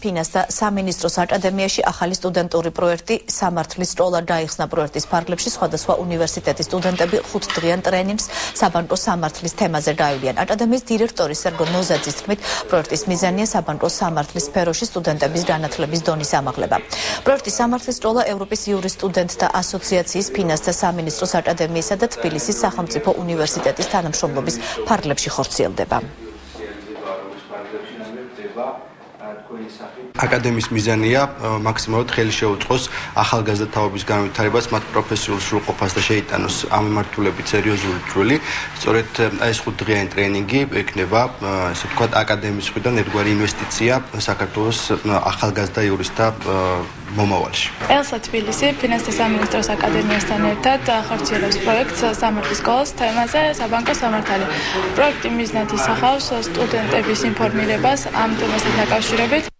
ფინანსთა სამინისტროს აკადემიაში ახალი სტუდენტური პროექტი სამართლის სკოლა დაიხსნა პროექტის ფარგლებში სხვადასხვა უნივერსიტეტის სტუდენტები 5 დღიან ტრენინგს საბანკო სამართლის თემაზე გაივლიან. აკადემიის დირექტორი სერგო ნოზაძის თქმით, პროექტის მიზანია საბანკო სამართლის სფეროში სტუდენტების განათლების დონის ამაღლება. პროექტი სამართლის სკოლა ევროპის იურისტუდენტთა ასოციაციის ფინანსთა სამინისტროს აკადემიისა და თბილისის სახელმწიფო უნივერსიტეტის თანამშრომლობის ფარგლებში ხორციელდება. აკადემიის მიზანია მაქსიმალურად ხელი შეუწყოს ახალგაზრდა თაობის განვითარებას, მათ პროფესიულ სრულყოფას და შეიტანოს ამ მიმართულებით სერიოზული წვლილი. სწორედ ეს 5 დღიანი ტრენინგი იქნება, ასე ვთქვათ, აკადემიის მხრიდან ერთგვარი ინვესტიცია საქართველოს ახალგაზრდა იურისტთა მომავალში. ელსა თბილისი ფინანსთა სამინისტროს აკადემიასთან ერთად ხორციელებს პროექტს სამართლის სკოლის თემაზე საბანკო სამართალი. პროექტი მიზნად ისახავს სტუდენტების ინფორმირებას ამ თემასთან დაკავშირებით.